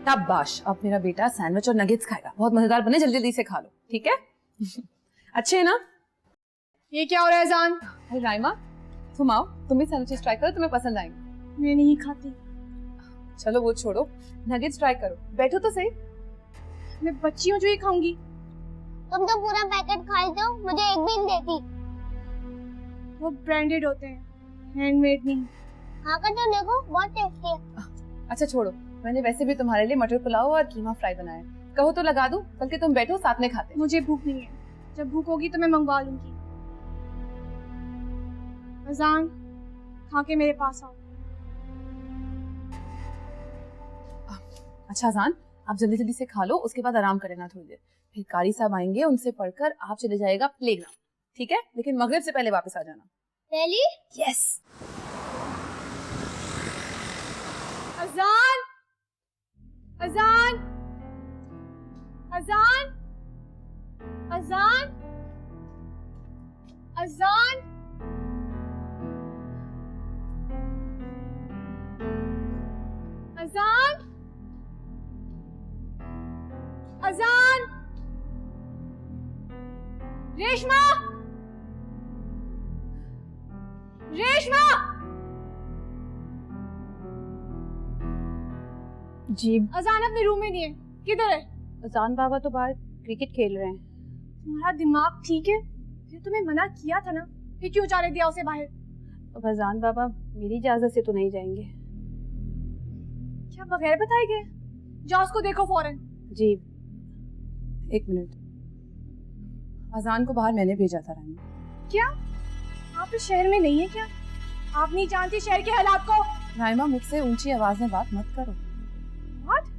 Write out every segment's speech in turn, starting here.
शाबाश, अब मेरा बेटा सैंडविच और नगेट्स खाएगा, बहुत मजेदार बने, जल्दी जल्दी से खा लो, ठीक है? अच्छे है ना? ये क्या हो रहा है जान? अरे राइमा, तुम आओ, तुम भी सैंडविचेस ट्राई करो, तुम्हें पसंद आएंगे। मैं नहीं खाती। चलो वो छोड़ो, नगेट्स ट्राई करो, बैठो तो सही। मैं बच्ची हूँ जो ये खाऊंगी। तुम तो पूरा पैकेट खाए थे, मुझे एक भी नहीं देती। वो ब्रांडेड होते हैं, हैंडमेड नहीं। खाकर तो देखो, बहुत टेस्टी है। अच्छा छोड़ो, मैंने वैसे भी तुम्हारे लिए मटर पुलाव और कीमा फ्राई बनाया है, कहो तो लगा दूं, बल्कि तुम बैठो साथ में खाते हैं। मुझे भूख नहीं है, जब भूख होगी तो मैं मंगवा लूंगी। अजान, खा के मेरे पास आओ। अच्छा जान, आप जल्दी जल्दी से खा लो, उसके बाद आराम करें ना थोड़ी देर, फिर कारी साहब आएंगे, उनसे पढ़कर आप चले जाएगा प्लेग्राउंड, ठीक है? लेकिन मगरिब से पहले वापस आ जाना। रियली? यस। अजान, अजान, अजान, अजान, अजान, अजान, अजान, रेशमा, रेशमा। जी अजान अपने रूम में नहीं है, किधर है? अजान बाबा तो बाहर क्रिकेट खेल रहे हैं। तुम्हारा दिमाग ठीक है? फिर तुम्हें मना किया था ना, फिर क्यों जाने दिया उसे बाहर? अब अजान बाबा मेरी इजाजत से तो नहीं जाएंगे। क्या बगैर बताए गए? जाओ उसको देखो फौरन। जी एक मिनट, अजान को बाहर मैंने भेजा था रानी। क्या आप इस शहर में नहीं है क्या? आप नहीं जानती शहर के हालात को? राइमा, मुझसे ऊंची आवाज में बात मत करो। What?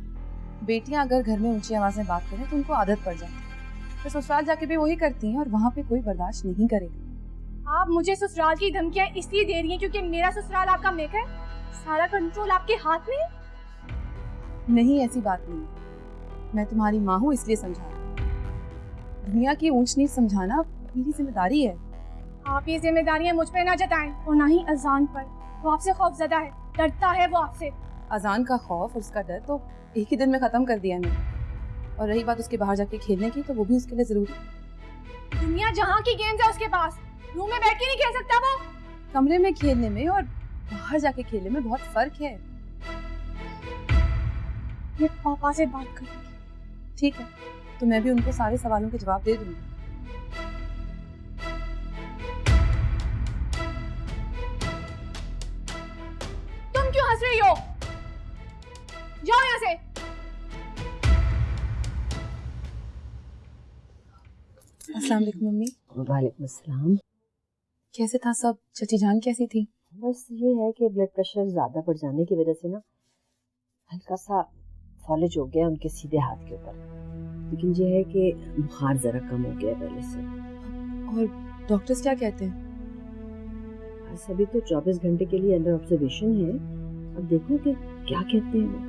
बेटियां अगर घर में ऊंची आवाज में बात करें तो उनको आदत पड़ जाती है, तो ससुराल जाके भी वही करती हैं और वहाँ पे कोई बर्दाश्त नहीं करेगा। आप मुझे ससुराल की धमकियां इसलिए दे रही हैं क्योंकि मेरा ससुराल आपका मेक है? सारा कंट्रोल आपके हाथ में है? नहीं, ऐसी बात नहीं है, मैं तुम्हारी माँ हूँ इसलिए समझा रही हूँ। दुनिया की ऊंच नीच समझाना मेरी जिम्मेदारी है। आप ये जिम्मेदारियां मुझ पे ना जताएं और ना ही अजान पर। वो आपसे खौफजदा है, डरता है वो आपसे। अजान का खौफ और उसका डर तो एक ही दिन में खत्म कर दिया है मैंने, और रही बात उसके बाहर जाके खेलने की, तो वो भी उसके लिए जरूरी है। दुनिया जहाँ की गेम्स है उसके पास, रूम में बैठ के नहीं खेल सकता वो? कमरे में खेलने में और बाहर जाके खेलने में बहुत फर्क है। मैं पापा से बात करूंगी। ठीक है, तो मैं भी उनको सारे सवालों के जवाब दे दूंगी। तुम क्यों हंस रही हो? जाओ यहाँ से। अस्सलाम वालेकुम मम्मी। वालेकुम अस्सलाम। कैसे था सब? चची जान कैसी थी? बस ये है कि ब्लड प्रेशर ज़्यादा बढ़ जाने की वजह से ना हल्का सा फॉलेज हो गया उनके सीधे हाथ के ऊपर, लेकिन ये है कि बुखार ज़रा कम हो गया पहले से। और डॉक्टर्स क्या कहते हैं? बस अभी तो 24 घंटे के लिए अंडर ऑब्जर्वेशन है, अब देखो कि क्या कहते हैं वो।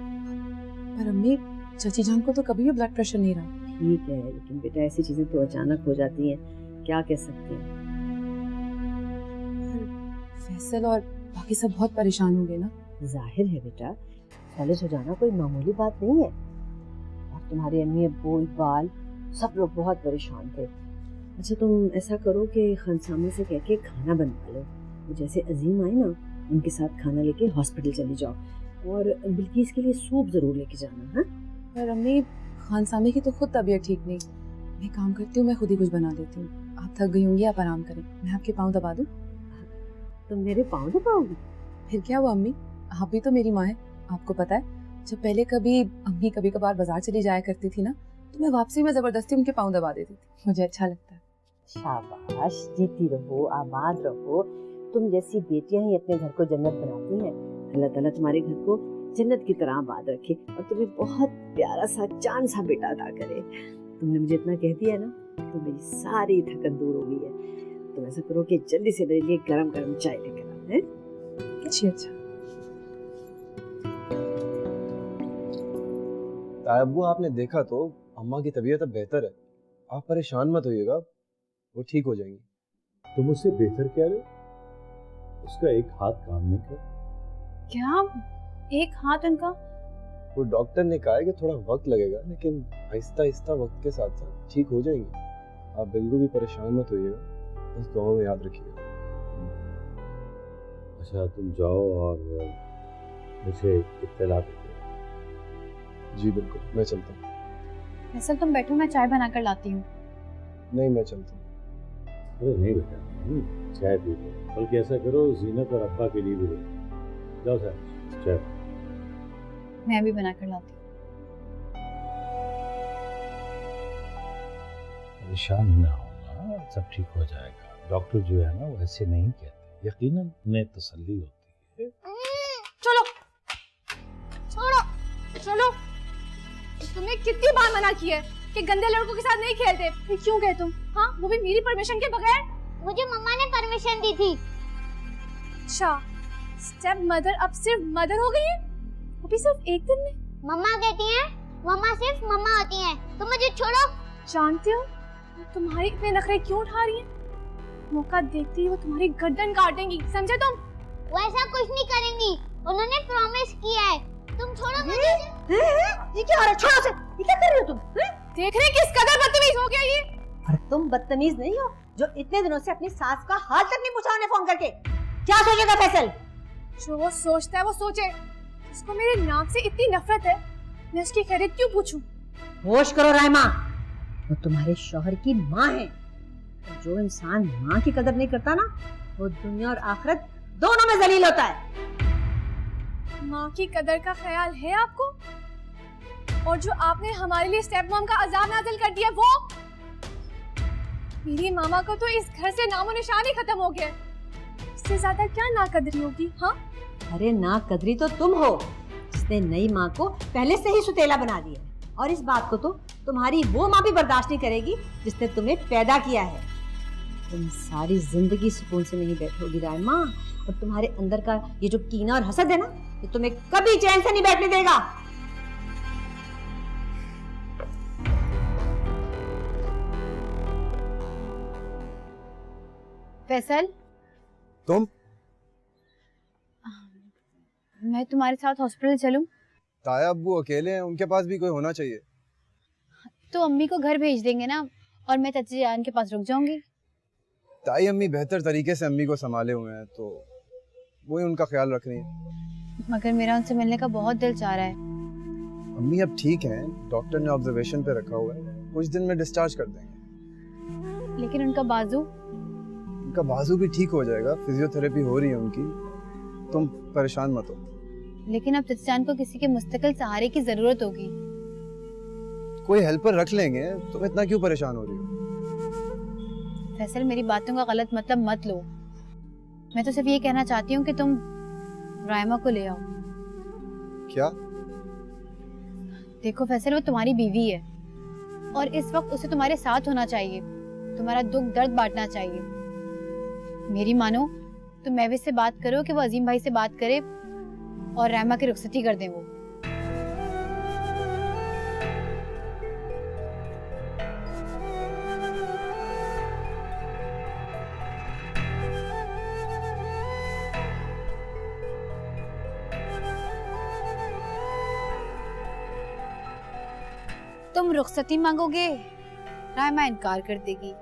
पर अम्मी, चची जान को तो कभी भी ब्लड प्रेशर नहीं रहा। ठीक है, लेकिन बेटा ऐसी चीज़ें तो अचानक हो जाती हैं, क्या कह सकते हैं। फैसल और बाकी सब बहुत परेशान हो गए ना? जाहिर है बेटा, फॉलेज हो जाना कोई मामूली बात नहीं है, और तुम्हारे अम्मी अब्बू इकबाल सब लोग बहुत परेशान थे। अच्छा तुम ऐसा करो कि खानसामा से कह के खाना बनवा लो, तो जैसे अजीम आए ना उनके साथ खाना लेके हॉस्पिटल चली जाओ, और बिल्किस के लिए सूप जरूर लेके जाना। हाँ पर अम्मी, खानसामे की तो खुद तबीयत ठीक नहीं। मैं काम करती हूँ, मैं खुद ही कुछ बना देती हूँ। आप थक गई होंगी, आप आराम करें, मैं आपके पाँव दबा दूँ? तुम मेरे पाँव दबाओगी? फिर क्या हुआ अम्मी, आप भी तो मेरी माँ है। आपको पता है, जब पहले कभी अम्मी कभी कभार बाजार चली जाया करती थी ना, तो मैं वापसी में जबरदस्ती उनके पाँव दबा देती थी, मुझे अच्छा लगता है। शाबाश, जीती रहो, आबाद रहो। तुम जैसी बेटियां ही अपने घर को जन्नत बनाती हैं। अल्लाह ताला तुम्हारे घर को जन्नत की तरह आबाद रखे और तुम्हें बहुत प्यारा सा चांद सा बेटा अता करे। तुमने मुझे इतना कह दिया ना तो मेरी सारी थकन दूर हो गई है। तुम ऐसा करो कि जल्दी से मेरे लिए गरम गरम चाय लेकर आओ। हैं? अच्छा। तायब्बू, आपने देखा तो अम्मा की तबीयत अब बेहतर है, आप परेशान मत होइएगा, वो ठीक हो जाएंगी। तुम उससे बेहतर कह रहे हो? उसका एक हाथ काम नहीं कर। क्या एक हाथ उनका? वो डॉक्टर ने कहा है कि थोड़ा वक्त लगेगा, लेकिन आहिस्ता आहिस्ता वक्त के साथ साथ ठीक हो जाएंगे। आप बिल्कुल भी परेशान मत होइएगा, बस दुआ में याद रखिएगा। अच्छा तुम जाओ और मुझे इत्तला दीजिए। जी बिल्कुल, मैं चलता हूँ। फैसल तुम बैठो, मैं चाय बना कर लाती हूँ। नहीं, मैं चलता हूँ। अरे नहीं बेटा, चाय पी लो, बल्कि ऐसा करो जीनत और अब्बा के लिए भी ले जाओ सर चाय। मैं भी बना कर लाती हूँ। परेशान ना होना, सब ठीक हो जाएगा। डॉक्टर जो है ना वो ऐसे नहीं कहते, यकीनन उन्हें तसल्ली होती है। चलो छोड़ो चलो। तुमने कितनी बार मना किया है कि गंदे लड़कों के साथ नहीं खेलते, फिर क्यों गए तुम? हाँ, वो भी मेरी परमिशन के बगैर। मुझे मम्मा ने परमिशन दी थी। अच्छा, स्टेप मदर अब सिर्फ मदर हो गई है, वो भी सिर्फ एक दिन में। मम्मा कहती हैं, मम्मा सिर्फ मम्मा होती हैं। तुम मुझे छोड़ो। जानते हो वो तुम्हारे इतने नखरे क्यों उठा रही हैं? मौका देखते ही वो तुम्हारी गर्दन काटेंगी, समझे तुम? वो ऐसा कुछ नहीं करेंगी, उन्होंने प्रॉमिस किया है। तुम छोड़ो मुझे। ये क्या हो रहा है? छोड़ो उसे। ये क्या कर रहे हो तुम? देख रहे किस कदर बदतमीज हो गया ये। अरे तुम बदतमीज नहीं हो जो इतने दिनों से अपनी सास का हाल तक नहीं पूछा उन्हें फोन करके। क्या सोचेगा फैसल? जो वो सोचता है वो सोचे। उसको मेरे नाम से इतनी नफरत है, मैं उसकी खैरियत क्यों पूछूं? होश करो रायमा, वो तुम्हारे शौहर की माँ है। जो इंसान माँ की कदर नहीं करता ना, वो दुनिया और आखिरत दोनों में जलील होता है। माँ की कदर का ख्याल है आपको? और जो आपने हमारे लिए स्टेप मॉम का अजाब नाज़िल कर दिया वो? मेरी मामा को तो इस घर से नामो निशान ही खत्म हो गया। इससे ज्यादा क्या नाकदरी होगी? हाँ, अरे नाकदरी तो तुम हो जिसने नई माँ को पहले से ही सुतेला बना दिया, और इस बात को तो तुम्हारी वो माँ भी बर्दाश्त नहीं करेगी जिसने तुम्हें पैदा किया है। तुम सारी जिंदगी सुकून से नहीं बैठोगी रायमा, और तुम्हारे अंदर का ये जो कीना और हसद है ना, ये तुम्हें कभी चैन से नहीं बैठने देगा। फैसल, तुम? मैं तुम्हारे साथ हॉस्पिटल चलूं? ताया अब्बू अकेले हैं, उनके पास भी कोई होना चाहिए। तो अम्मी को घर भेज देंगे ना, और मैं चाची जान के पास रुक जाऊंगी। ताई अम्मी बेहतर तरीके से अम्मी को संभाले हुए हैं, तो वही उनका ख्याल रख रही है। मगर मेरा उनसे मिलने का बहुत दिल चाह रहा है। अम्मी अब ठीक हैं, डॉक्टर ने ऑब्जर्वेशन पे रखा हुआ है, कुछ दिन में डिस्चार्ज कर देंगे। लेकिन उनका बाजू? उनका बाजू भी ठीक हो जाएगा, फिजियोथेरेपी हो रही है उनकी, तुम परेशान मत हो। लेकिन अब चाची जान को किसी के मुस्तकिल सहारे की जरूरत होगी। कोई हेल्पर रख लेंगे, तुम इतना क्यों परेशान हो रही हो? फैसल, मेरी बातों का गलत मतलब मत लो। मैं तो सिर्फ ये कहना चाहती हूँ कि तुम रायमा को ले आओ। क्या? देखो फैसल, वो तुम्हारी बीवी है और इस वक्त उसे तुम्हारे साथ होना चाहिए, तुम्हारा दुख दर्द बांटना चाहिए। मेरी मानो तो महविश से बात करो कि वो अजीम भाई से बात करे और रायमा की रुखसती कर दें। वो तुम रुखसती मांगोगे, रायमा इनकार कर देगी।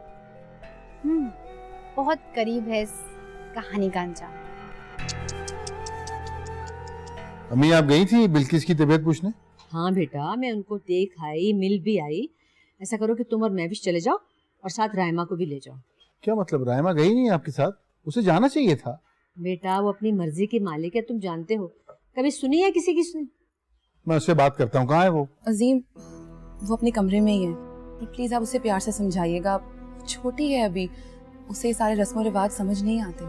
बहुत करीब है इस कहानी का अंजाम। अम्मी आप गई थी बिल्किस की तबीयत पूछने? हाँ बेटा, मैं उनको देख आई, मिल भी आई। ऐसा करो कि तुम और महविश चले जाओ और साथ रायमा को भी ले जाओ। क्या मतलब, रायमा गई नहीं आपके साथ? उसे जाना चाहिए था। बेटा वो अपनी मर्जी के मालिक है, तुम जानते हो। कभी सुनी है किसी की? सुनी? मैं उससे बात करता हूँ, कहाँ है वो? अजीम, वो अपने कमरे में ही है, प्लीज आप उसे प्यार से समझाइएगा, छोटी है अभी, उसे ये सारे रस्मों रिवाज समझ नहीं आते।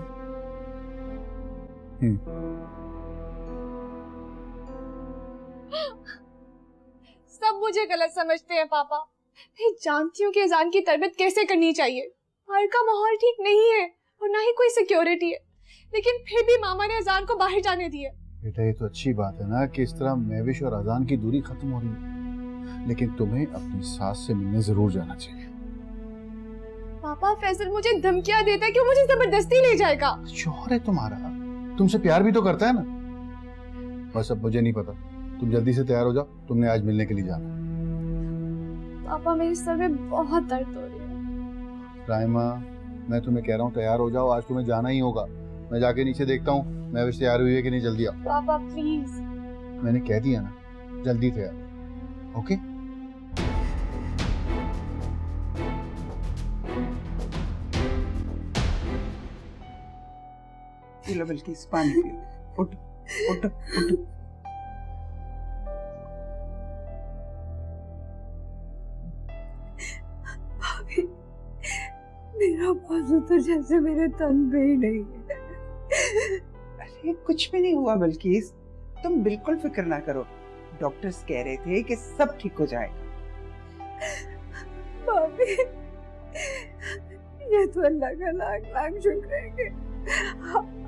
सब मुझे गलत समझते हैं पापा। मैं जानती हूँ कि अजान की तरबियत कैसे करनी चाहिए। बाहर का माहौल ठीक नहीं है और ना ही कोई सिक्योरिटी है, लेकिन फिर भी मामा ने अजान को बाहर जाने दिया। बेटा ये तो अच्छी बात है ना कि इस तरह महविश और अजान की दूरी खत्म हो रही है, लेकिन तुम्हें अपनी सास से मिलने जरूर जाना चाहिए। पापा फैसल मुझे धमकियां देता है कि वो मुझे जबरदस्ती ले जाएगा। शौहर है तुम्हारा, तुमसे प्यार भी तो करता है ना। बस अब मुझे नहीं पता, तुम जल्दी से तैयार हो जाओ, तुमने आज मिलने के लिए जाना है। पापा मेरे सर में बहुत दर्द हो रही है। राइमा, मैं तुम्हें कह रहा हूँ तैयार हो जाओ, आज तुम्हें जाना ही होगा। मैं जाके नीचे देखता हूँ महविश तैयार हुई है कि नहीं, जल्दी आओ। पापा प्लीज। मैंने कह दिया ना, जल्दी तैयार हो। ओके? पी लो बिल्किस, पानी पियो। उठ उठ उठ। भाभी, मेरा बाजू तो जैसे मेरे तन पे ही नहीं है। अरे कुछ भी नहीं हुआ बिल्किस, तुम बिल्कुल फिक्र ना करो। डॉक्टर्स कह रहे थे कि सब ठीक हो जाएगा। भाभी, ये तो अल्लाह का लाख लाख शुक्र है कि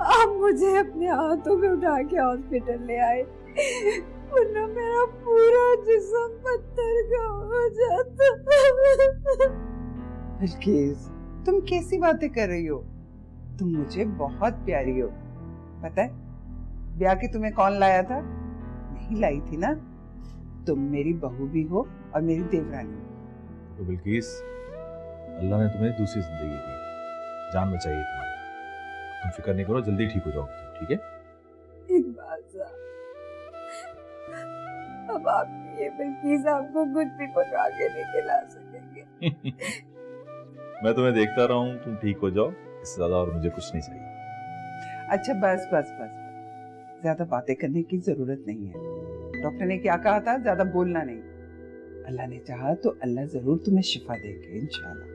आप मुझे अपने हाथों में उठा के हॉस्पिटल ले आए, वरना मेरा पूरा जिस्म पत्थर का हो जाता। बिल्किस, तुम कैसी बातें कर रही हो? तुम मुझे बहुत प्यारी हो। पता है ब्याह के तुम्हें कौन लाया था? नहीं लाई थी ना। तुम मेरी बहू भी हो और मेरी देवरानी। तो बिल्किस, अल्लाह ने तुम्हें दूसरी जिंदगी दी, जान बचाई है तुम्हारी। तुम फिक्र नहीं करो, जल्दी ठीक हो जाओगे तुम, ठीक है? एक बात साहब, अब आप ये बिल्किस आपको कुछ भी पका के नहीं खिला सकेंगे। मैं तुम्हें देखता रहा हूँ, तुम ठीक हो जाओ, इससे ज्यादा और मुझे कुछ नहीं चाहिए। अच्छा बस बस बस, ज्यादा बातें करने की जरूरत नहीं है। डॉक्टर ने क्या कहा था? ज्यादा बोलना नहीं। अल्लाह ने चाहा तो अल्लाह जरूर तुम्हें शिफा देगा इंशाल्लाह।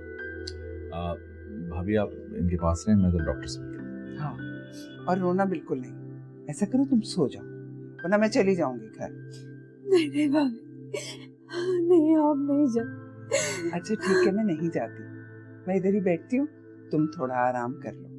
भाभी आप इनके पास रहें, मैं तो डॉक्टर से मिलता हूं। हाँ, और रोना बिल्कुल नहीं। ऐसा करो तुम सो जाओ, वरना मैं चली जाऊंगी घर। नहीं नहीं भाभी, नहीं आप नहीं जाओ। अच्छा ठीक है, मैं नहीं जाती, मैं इधर ही बैठती हूँ, तुम थोड़ा आराम कर लो।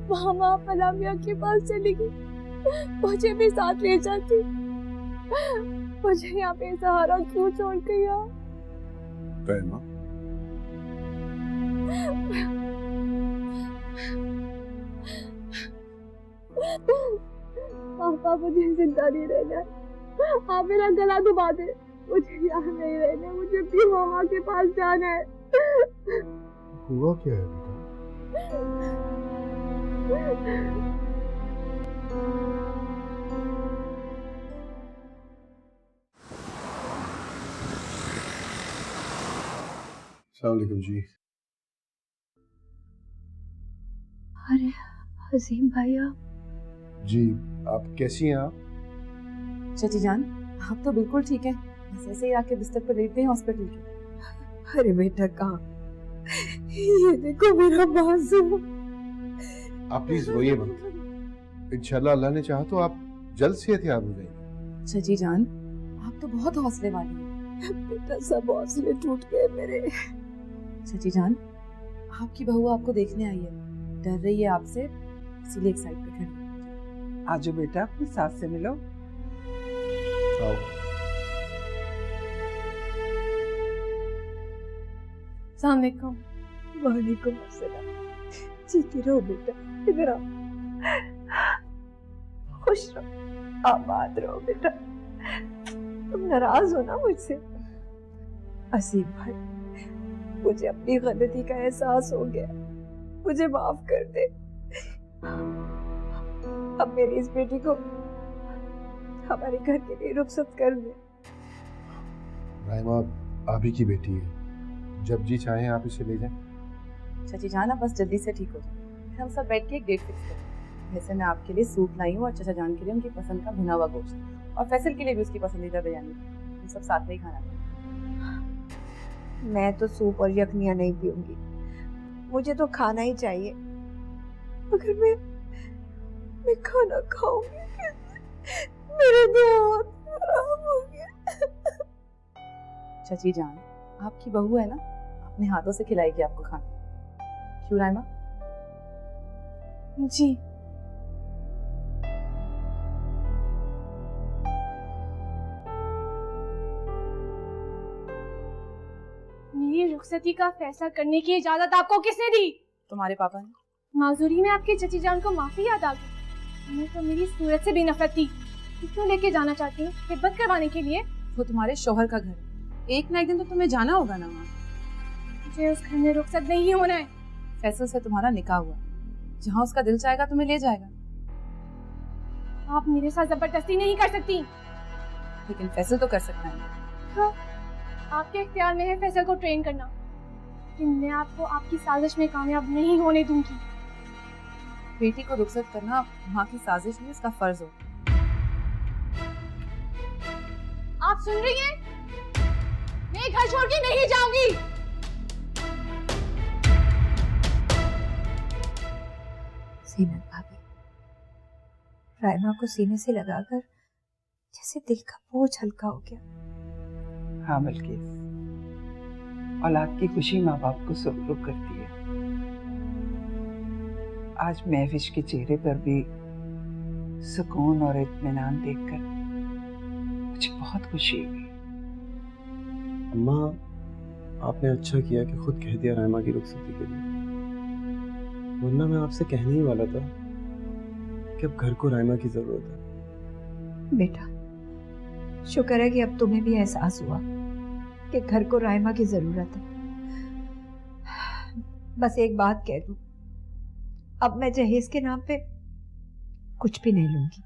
मामा फलामिया के पास चली गई, मुझे भी साथ ले जाती। मुझे यहाँ पे सहारा क्यों छोड़ गई यार? राइमा, पापा मुझे जिंदा नहीं रहना, आप मेरा गला दबा दे। मुझे यहाँ नहीं रहना, मुझे भी मामा के पास जाना है। हुआ क्या है बेटा? अस्सलाम वालेकुम जी। अरे अजीम भैया, जी आप कैसी हैं आप? चाची जान, आप तो बिल्कुल ठीक है, बस ऐसे ही आके बिस्तर पर लेट गए हॉस्पिटल के। अरे बेटा कहाँ, ये देखो मेरा बाजू। आप प्लीज रोइए मत, इंशाल्लाह अल्लाह ने चाहा तो आप जल्द सेहतयाब हो जाएंगे। चाची जान, आप तो बहुत हौसले वाली हैं। बेटा सब हौसले टूट गए मेरे। चाची जान, आपकी बहू आपको देखने आई है, डर रही है आपसे, इसीलिए एक साइड पे खड़ी है। आजो बेटा, अपनी सास से मिलो। आओ। अस्सलाम वालेकुम। वालेकुम अस्सलाम। जीती रहो बेटा, इधर आओ। खुश रहो, आबाद रहो बेटा। तुम नाराज हो ना मुझसे? असीम भाई, मुझे अपनी गलती का एहसास हो गया, मुझे माफ कर दे। अब मेरी इस बेटी को हमारे घर के लिए रुखसत कर दे। राइमा आप ही की बेटी है, जब जी चाहें आप इसे ले जाएं। चाची जान, आप बस जल्दी से ठीक हो जाए, हम सब बैठ के एक डेट फिक्स करें। वैसे मैं आपके लिए सूप लाई हूँ और चाचा जान के लिए उनकी पसंद का भुना हुआ गोश्त, और फैसल के लिए भी उसकी पसंदीदा बिरयानी। हम सब साथ में ही खाना खाएंगे। मैं तो सूप और यखनियाँ नहीं पीऊंगी, मुझे तो खाना ही चाहिए। अगर मैं खाना खाऊंगी मेरे तो हाथ खराब हो गया। चाची जान, आपकी बहू है ना, अपने हाथों से खिलाएगी आपको खाना। क्यों राइमा? जी। रुखसती का फैसला करने की इजाजत आपको किसने दी? तुम्हारे पापा ने। माजूरी में आपकी चची जान को माफी याद आ गई। उन्हें तो मेरी सूरत से भी नफरत थी। क्यों लेके जाना चाहती हैं? खिदमत करवाने के लिए? वो तुम्हारे शौहर का घर है, एक ना एक दिन तो तुम्हें जाना होगा ना वहाँ। मुझे उस घर में रुखसत नहीं होना है। फैसल से तुम्हारा निकाह हुआ, जहाँ उसका दिल चाहेगा तुम्हें ले जाएगा। आप मेरे साथ जबरदस्ती नहीं कर सकती। लेकिन फैसल तो कर सकता है। तो आपके इख्तियार में है फैसल को ट्रेन करना, लेकिन मैं आपको आपकी साजिश में कामयाब नहीं होने दूंगी। बेटी को रुखसत करना माँ की साजिश में उसका फर्ज हो। आप सुन रही हैं? मैं घर छोड़ के नहीं जाऊंगी। जीनत भाभी, रायमा को सीने से लगाकर जैसे दिल का बोझ हल्का हो गया। हाँ बल्किस, औलाद की खुशी माँ बाप को सुरखरुख करती है। आज महविश के चेहरे पर भी सुकून और इत्मीनान देखकर मुझे बहुत खुशी हुई। अम्मा, आपने अच्छा किया कि खुद कह दिया रायमा की रुखसती के लिए, वरना मैं आपसे कहने ही वाला था कि अब घर को रायमा की जरूरत है। बेटा, शुक्र है कि अब तुम्हें भी एहसास हुआ कि घर को रायमा की जरूरत है। बस एक बात कह दूं, अब मैं जहेज के नाम पे कुछ भी नहीं लूंगी।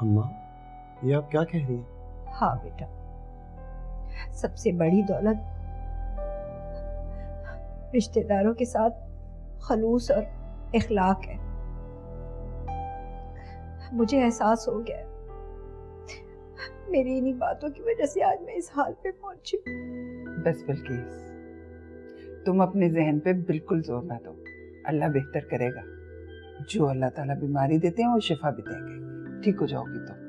अम्मा, ये आप क्या कह रही हैं? हाँ बेटा, सबसे बड़ी दौलत रिश्तेदारों के साथ खलूस और इखलाक है। मुझे एहसास हो गया है, मेरी इन्हीं बातों की वजह से आज मैं इस हाल पे पहुंची। बस बल्किस, तुम अपने जहन पे बिल्कुल जोर ना दो। अल्लाह बेहतर करेगा। जो अल्लाह ताला बीमारी देते हैं वो शिफा भी देंगे। ठीक हो जाओगी तुम।